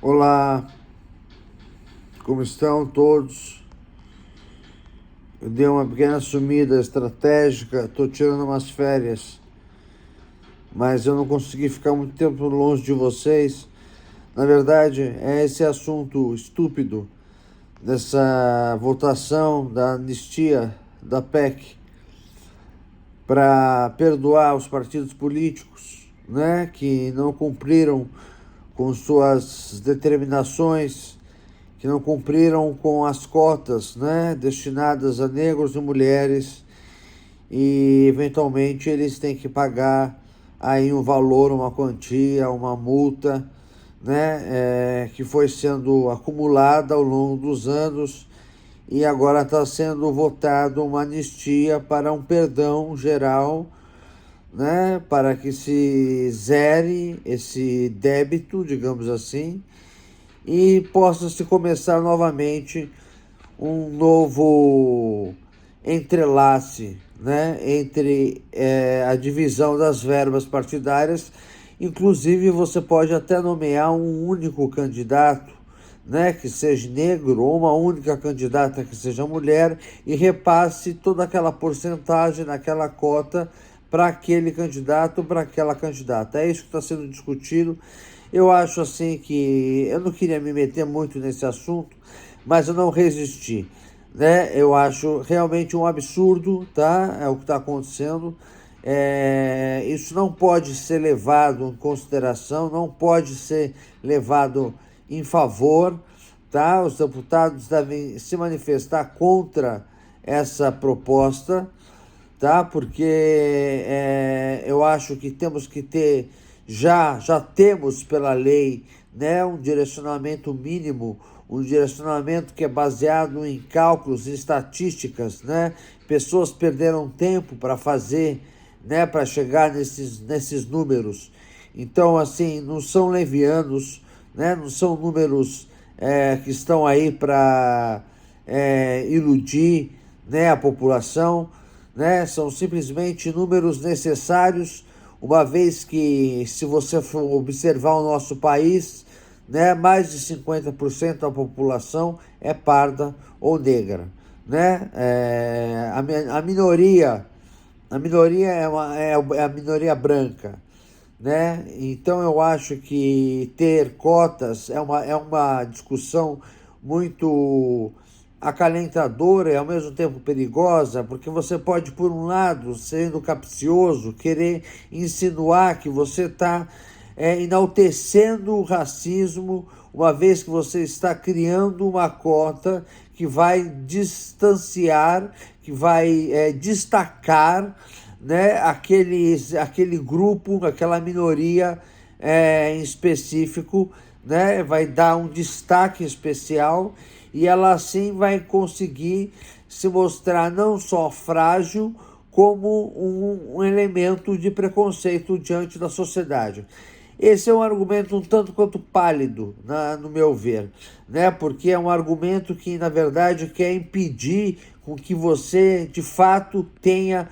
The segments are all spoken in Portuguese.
Olá, como estão todos? Eu dei uma pequena sumida estratégica, estou tirando umas férias, mas eu não consegui ficar muito tempo longe de vocês. Na verdade, é esse assunto estúpido dessa votação da anistia da PEC para perdoar os partidos políticos, né, que não cumpriram com suas determinações, que não cumpriram com as cotas, né, destinadas a negros e mulheres, e eventualmente eles têm que pagar aí um valor, uma quantia, uma multa, né, que foi sendo acumulada ao longo dos anos, e agora está sendo votado uma anistia para um perdão geral, né, para que se zere esse débito, digamos assim, e possa se começar novamente um novo entrelace, né, entre a divisão das verbas partidárias. Inclusive, você pode até nomear um único candidato, né, que seja negro, ou uma única candidata que seja mulher, e repasse toda aquela porcentagem naquela cota para aquele candidato, para aquela candidata. É isso que está sendo discutido. Eu acho assim que eu não queria me meter muito nesse assunto, mas eu não resisti, né? Eu acho realmente um absurdo, tá? É o que está acontecendo. Isso não pode ser levado em consideração, não pode ser levado em favor, tá? Os deputados devem se manifestar contra essa proposta, tá? Porque eu acho que temos que ter, já temos pela lei, né, um direcionamento mínimo, um direcionamento que é baseado em cálculos e estatísticas, né? Pessoas perderam tempo para fazer, né, para chegar nesses números. Então, assim, não são levianos, né? Não são números que estão aí para iludir, né, a população, né? São simplesmente números necessários, uma vez que, se você for observar o nosso país, né, mais de 50% da população é parda ou negra, né? A minoria é a minoria branca, né? Então eu acho que ter cotas é uma discussão muito acalentadora e ao mesmo tempo perigosa, porque você pode, por um lado, sendo capcioso, querer insinuar que você está enaltecendo o racismo, uma vez que você está criando uma cota que vai distanciar, que vai destacar, né, aquele grupo, aquela minoria em específico, né, vai dar um destaque especial e ela assim vai conseguir se mostrar não só frágil, como um elemento de preconceito diante da sociedade. Esse é um argumento um tanto quanto pálido, no meu ver, né? Porque é um argumento que, na verdade, quer impedir com que você, de fato, tenha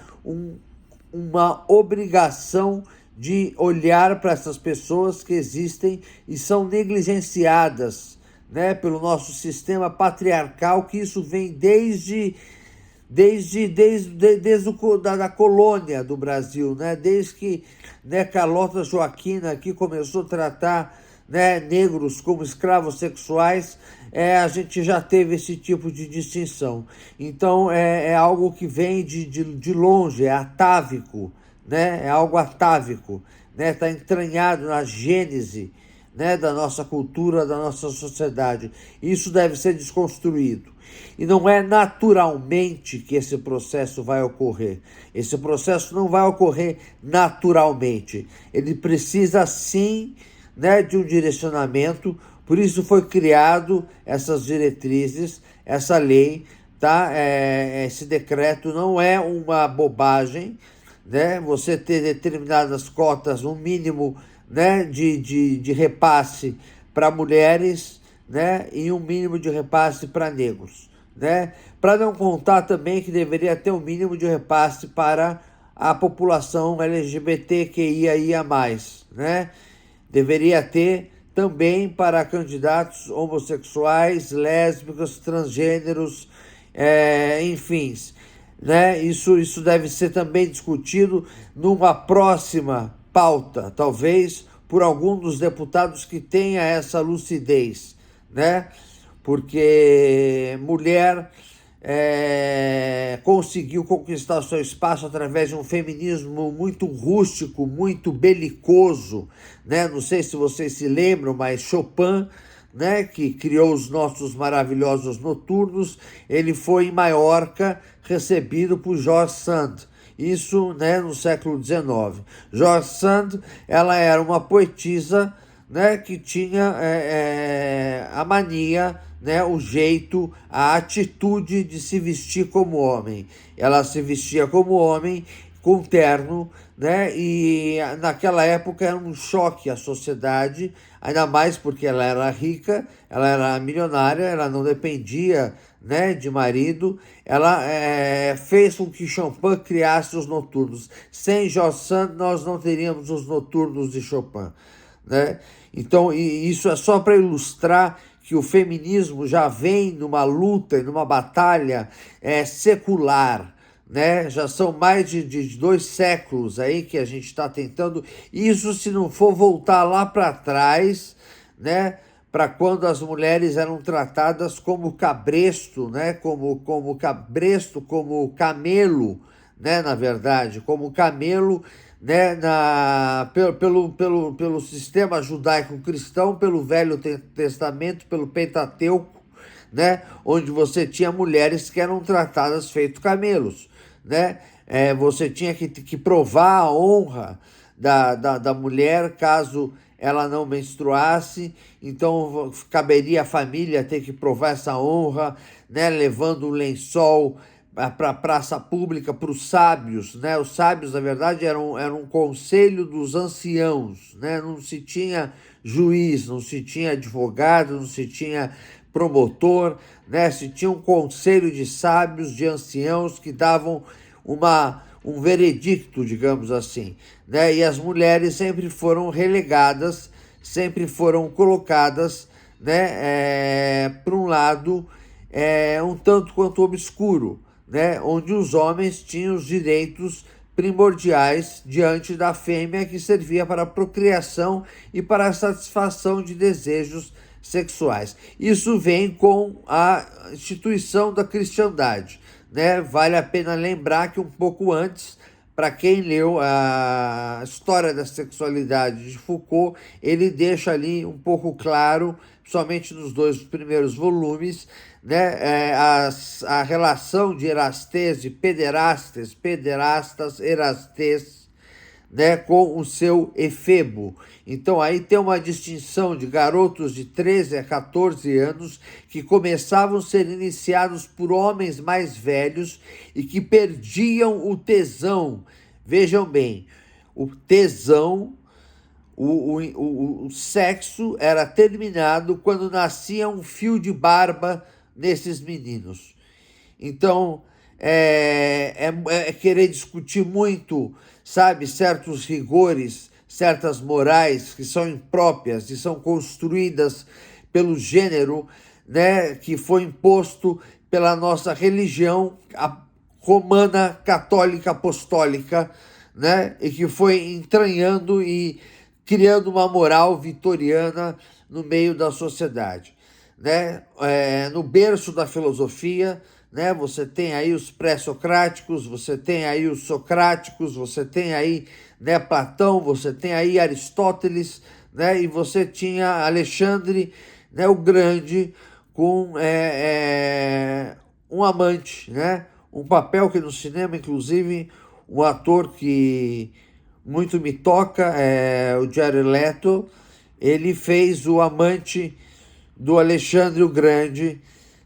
uma obrigação de olhar para essas pessoas que existem e são negligenciadas, né, pelo nosso sistema patriarcal, que isso vem da colônia do Brasil, né? Desde que, né, Carlota Joaquina aqui começou a tratar, né, negros como escravos sexuais, a gente já teve esse tipo de distinção. Então é algo que vem de longe, é atávico, né? É algo atávico, né? Está entranhado na gênese, né, da nossa cultura, da nossa sociedade. Isso deve ser desconstruído. E não é naturalmente que esse processo vai ocorrer. Esse processo não vai ocorrer naturalmente. Ele precisa, sim, né, de um direcionamento. Por isso foi criado essas diretrizes, essa lei, tá? Esse decreto não é uma bobagem, né? Você ter determinadas cotas, um mínimo, né, de repasse para mulheres, né, e um mínimo de repasse para negros, né? Para não contar também que deveria ter um mínimo de repasse para a população LGBTQIA+, né? Deveria ter também para candidatos homossexuais, lésbicas, transgêneros, enfim, né? Isso deve ser também discutido numa próxima pauta, talvez por algum dos deputados que tenha essa lucidez, né? Porque mulher conseguiu conquistar seu espaço através de um feminismo muito rústico, muito belicoso, né? Não sei se vocês se lembram, mas Chopin, né, que criou os nossos maravilhosos noturnos, ele foi em Maiorca recebido por George Sand. Isso, né, no século XIX. George Sand, ela era uma poetisa, né, que tinha a mania, né, o jeito, a atitude de se vestir como homem. Ela se vestia como homem, com terno, né, e naquela época era um choque à sociedade, ainda mais porque ela era rica, ela era milionária, ela não dependia, né, de marido. Ela fez com que Chopin criasse os noturnos. Sem George Sand, nós não teríamos os noturnos de Chopin, né? Então, isso é só para ilustrar que o feminismo já vem numa luta e numa batalha secular, né? Já são mais de 2 séculos aí que a gente está tentando. Isso se não for voltar lá para trás, né? Para quando as mulheres eram tratadas como cabresto, né? Como cabresto, como camelo, né? Na verdade, como camelo, né? Pelo sistema judaico-cristão, pelo Velho Testamento, pelo Pentateuco, né? Onde você tinha mulheres que eram tratadas feito camelos, né? Você tinha que provar a honra da mulher caso ela não menstruasse, então caberia à família ter que provar essa honra, né? Levando um lençol para a praça pública, para os sábios, né? Os sábios, na verdade, eram um conselho dos anciãos, né? Não se tinha juiz, não se tinha advogado, não se tinha promotor, né? Se tinha um conselho de sábios, de anciãos que davam um veredicto, digamos assim, né? E as mulheres sempre foram relegadas, sempre foram colocadas, né, para um lado um tanto quanto obscuro, né? Onde os homens tinham os direitos primordiais diante da fêmea, que servia para a procriação e para a satisfação de desejos sexuais. Isso vem com a instituição da cristandade, né? Vale a pena lembrar que um pouco antes, para quem leu a História da Sexualidade de Foucault, ele deixa ali um pouco claro, somente nos 2 primeiros volumes, né, a relação de Erastês, de pederastas, Erastês, né, com o seu efebo. Então aí tem uma distinção de garotos de 13 a 14 anos que começavam a ser iniciados por homens mais velhos e que perdiam o tesão. Vejam bem, o tesão, o sexo era terminado quando nascia um fio de barba nesses meninos. Então, é querer discutir muito, sabe, certos rigores, certas morais que são impróprias e são construídas pelo gênero, né, que foi imposto pela nossa religião romana, católica, apostólica, né, e que foi entranhando e criando uma moral vitoriana no meio da sociedade, né? No berço da filosofia, né? Você tem aí os pré-socráticos, você tem aí os socráticos, você tem aí, né, Platão, você tem aí Aristóteles, né? E você tinha Alexandre, né, o Grande, com um amante, né? Um papel que no cinema, inclusive, um ator que muito me toca, o Jared Leto, ele fez o amante do Alexandre o Grande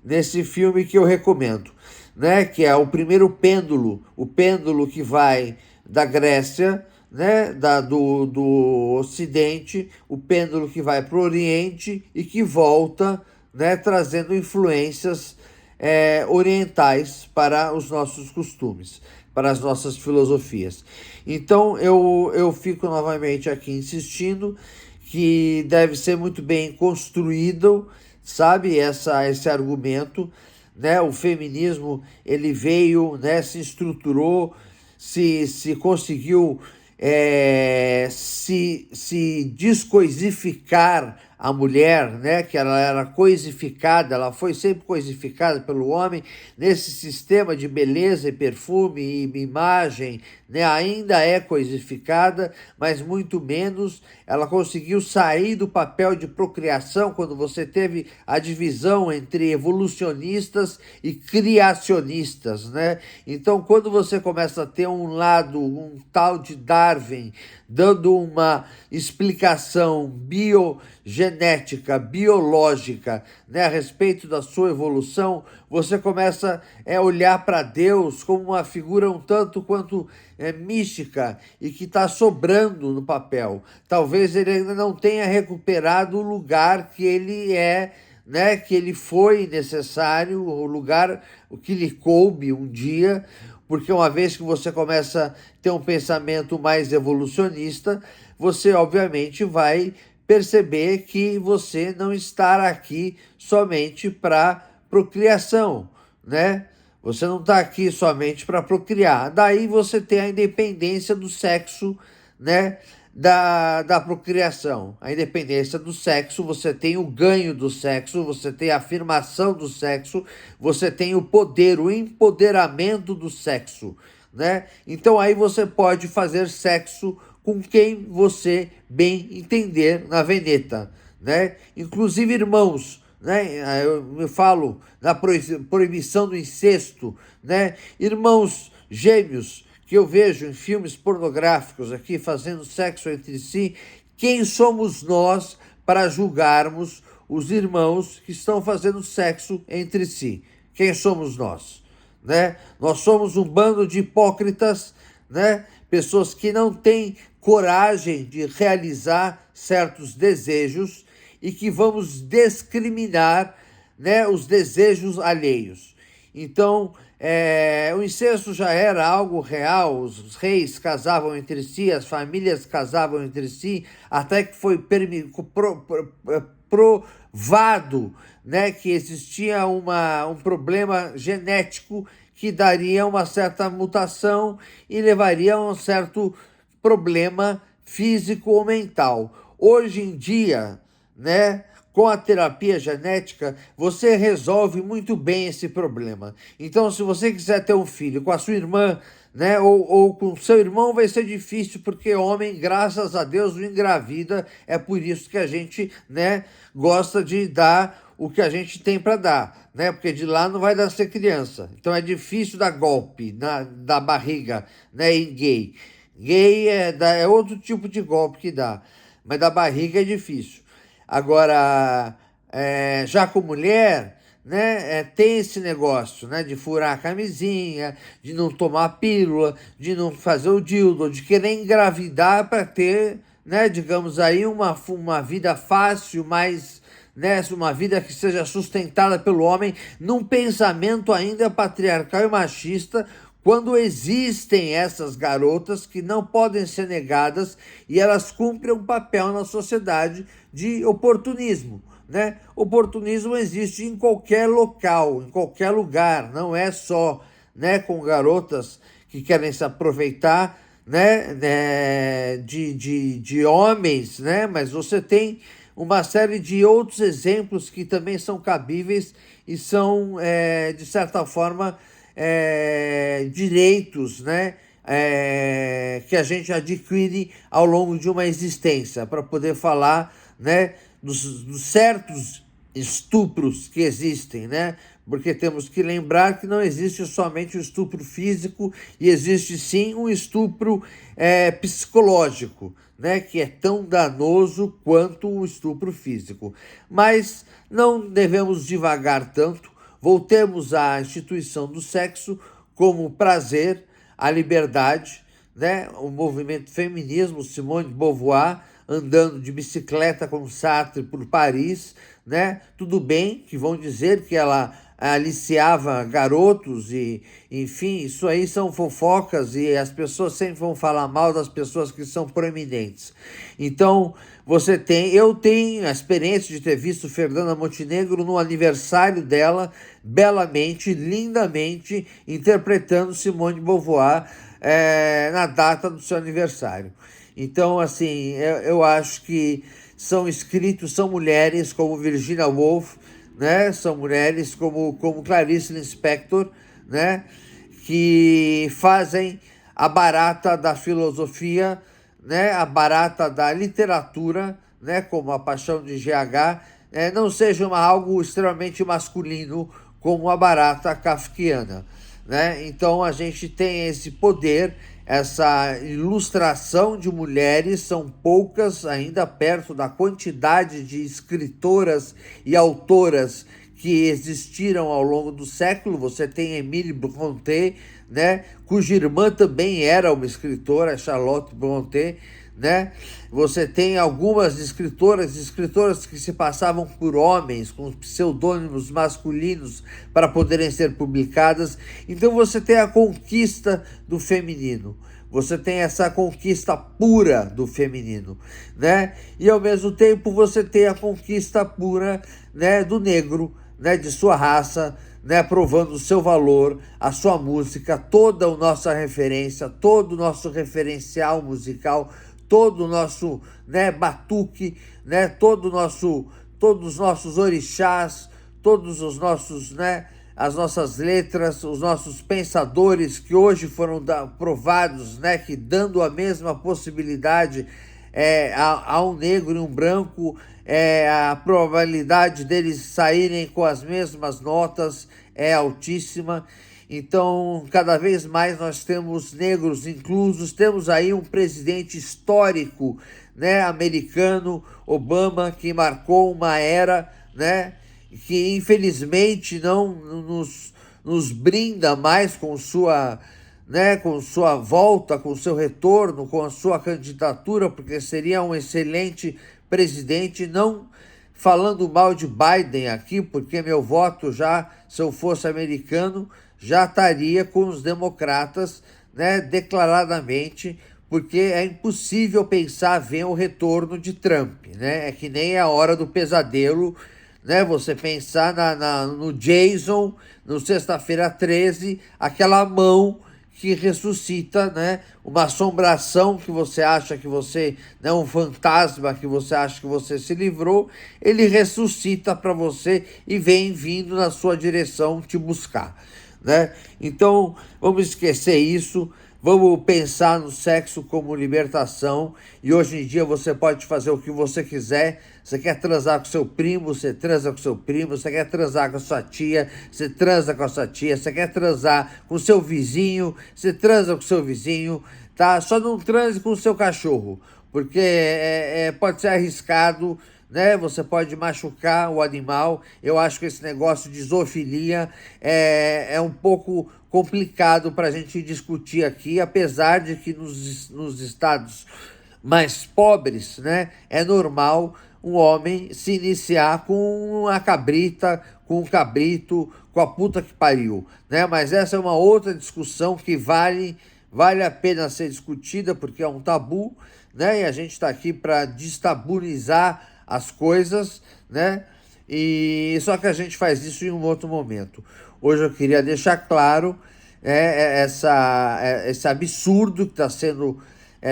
nesse filme que eu recomendo, né? Que é o primeiro pêndulo, o pêndulo que vai da Grécia, né? Do Ocidente, o pêndulo que vai para o Oriente e que volta, né? Trazendo influências orientais para os nossos costumes, para as nossas filosofias. Então eu fico novamente aqui insistindo que deve ser muito bem construído, sabe, esse argumento, né? O feminismo, ele veio, né, se estruturou, se conseguiu se descoisificar a mulher, né, que ela era coisificada, ela foi sempre coisificada pelo homem nesse sistema de beleza e perfume e imagem, né, ainda é coisificada, mas muito menos. Ela conseguiu sair do papel de procriação quando você teve a divisão entre evolucionistas e criacionistas, né? Então, quando você começa a ter um lado, um tal de Darwin, dando uma explicação biogenética, biológica, né, a respeito da sua evolução, você começa a olhar para Deus como uma figura um tanto quanto mística e que está sobrando no papel. Talvez ele ainda não tenha recuperado o lugar que ele né, que ele foi necessário, o lugar o que lhe coube um dia, porque uma vez que você começa a ter um pensamento mais evolucionista, você obviamente vai perceber que você não está aqui somente para procriação, né? Você não está aqui somente para procriar. Daí você tem a independência do sexo, né? Da procriação. A independência do sexo, você tem o ganho do sexo, você tem a afirmação do sexo, você tem o poder, o empoderamento do sexo, né? Então aí você pode fazer sexo com quem você bem entender na veneta, né? Inclusive irmãos, né? Eu me falo na proibição do incesto, né? Irmãos gêmeos que eu vejo em filmes pornográficos aqui fazendo sexo entre si, quem somos nós para julgarmos os irmãos que estão fazendo sexo entre si? Quem somos nós, né? Nós somos um bando de hipócritas, né? Pessoas que não têm coragem de realizar certos desejos e que vamos discriminar, né, os desejos alheios. Então, o incesto já era algo real, os reis casavam entre si, as famílias casavam entre si, até que foi provado, né, que existia um problema genético que daria uma certa mutação e levaria a um certo problema físico ou mental. Hoje em dia, né, com a terapia genética, você resolve muito bem esse problema. Então, se você quiser ter um filho com a sua irmã, né, ou com seu irmão, vai ser difícil, porque homem, graças a Deus, não engravida. É por isso que a gente, né, gosta de dar o que a gente tem para dar, né? Porque de lá não vai nascer criança. Então é difícil dar golpe da barriga, né, em gay. Gay é outro tipo de golpe que dá, mas da barriga é difícil. Agora, já com mulher, né, tem esse negócio, né, de furar a camisinha, de não tomar pílula, de não fazer o dildo, de querer engravidar para ter, né, digamos aí, uma vida fácil, mais, né, uma vida que seja sustentada pelo homem, num pensamento ainda patriarcal e machista, quando existem essas garotas que não podem ser negadas e elas cumprem um papel na sociedade de oportunismo, né? Oportunismo existe em qualquer local, em qualquer lugar, não é só, né, com garotas que querem se aproveitar, né, de homens, né? Mas você tem uma série de outros exemplos que também são cabíveis e são, de certa forma, direitos, né, que a gente adquire ao longo de uma existência, para poder falar, né, dos certos estupros que existem, né? Porque temos que lembrar que não existe somente o estupro físico, e existe sim um estupro psicológico, né, que é tão danoso quanto o estupro físico. Mas não devemos divagar tanto. Voltemos à instituição do sexo como prazer, a liberdade, né? O movimento feminismo, Simone de Beauvoir, andando de bicicleta com Sartre por Paris, né? Tudo bem que vão dizer que ela aliciava garotos e, enfim, isso aí são fofocas e as pessoas sempre vão falar mal das pessoas que são proeminentes. Então, eu tenho a experiência de ter visto Fernanda Montenegro no aniversário dela, belamente, lindamente, interpretando Simone de Beauvoir na data do seu aniversário. Então, assim, eu acho que são mulheres como Virginia Woolf, né? São mulheres como Clarice Lispector, né? Que fazem a barata da filosofia, né? A barata da literatura, né? Como A Paixão de GH, não seja algo extremamente masculino como a barata kafkiana, né? Então a gente tem esse poder, essa ilustração de mulheres, são poucas, ainda perto da quantidade de escritoras e autoras que existiram ao longo do século. Você tem Emile Brontë, né, cuja irmã também era uma escritora, Charlotte Brontë, né? Você tem algumas escritoras que se passavam por homens com pseudônimos masculinos para poderem ser publicadas. Então você tem a conquista do feminino. Você tem essa conquista pura do feminino, né? E ao mesmo tempo você tem a conquista pura, né, do negro, né, de sua raça, né, provando o seu valor, a sua música, toda a nossa referência, todo o nosso referencial musical, todo o nosso, né, batuque, né, todos os nossos orixás, todos os nossos, né, as nossas letras, os nossos pensadores que hoje foram provados, né, que dando a mesma possibilidade a um negro e um branco, a probabilidade deles saírem com as mesmas notas é altíssima. Então, cada vez mais nós temos negros inclusos, temos aí um presidente histórico, né, americano, Obama, que marcou uma era, né, que infelizmente não nos brinda mais com sua, né, com sua volta, com seu retorno, com a sua candidatura, porque seria um excelente presidente, não falando mal de Biden aqui, porque meu voto já, se eu fosse americano, já estaria com os democratas, né, declaradamente, porque é impossível pensar ver o retorno de Trump, né? É que nem a hora do pesadelo, né? Você pensar no Jason, no Sexta-feira 13, aquela mão que ressuscita, né? Uma assombração que você acha que você, né? Um fantasma que você acha que você se livrou, ele ressuscita para você e vem vindo na sua direção te buscar, né? Então, vamos esquecer isso, vamos pensar no sexo como libertação, e hoje em dia você pode fazer o que você quiser. Você quer transar com seu primo, você transa com seu primo, você quer transar com a sua tia, você transa com a sua tia, você quer transar com seu vizinho, você transa com seu vizinho, tá? Só não transe com o seu cachorro, porque pode ser arriscado, né? Você pode machucar o animal. Eu acho que esse negócio de zoofilia é um pouco complicado para a gente discutir aqui, apesar de que nos estados mais pobres, né, é normal um homem se iniciar com a cabrita, com o cabrito, com a puta que pariu, né? Mas essa é uma outra discussão que vale a pena ser discutida, porque é um tabu, né? E a gente está aqui para destabunizar as coisas, né? E só que a gente faz isso em um outro momento. Hoje eu queria deixar claro esse absurdo que está sendo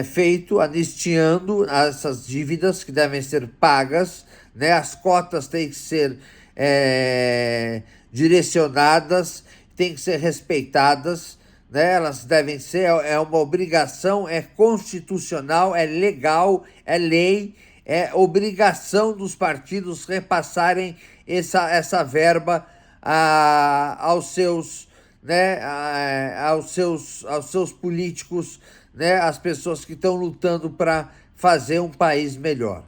feito, anistiando essas dívidas que devem ser pagas, né? As cotas têm que ser direcionadas, têm que ser respeitadas, né? Elas devem ser, é uma obrigação, é constitucional, é legal, é lei, é obrigação dos partidos repassarem essa verba aos seus, né, aos seus políticos, né, as pessoas que estão lutando para fazer um país melhor,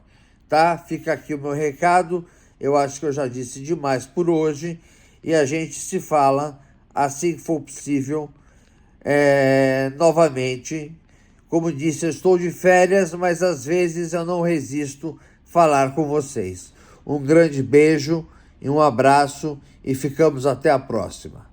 tá? Fica aqui o meu recado. Eu acho que eu já disse demais por hoje e a gente se fala assim que for possível novamente Como disse, eu estou de férias, mas às vezes eu não resisto falar com vocês. Um grande beijo e um abraço e ficamos até a próxima.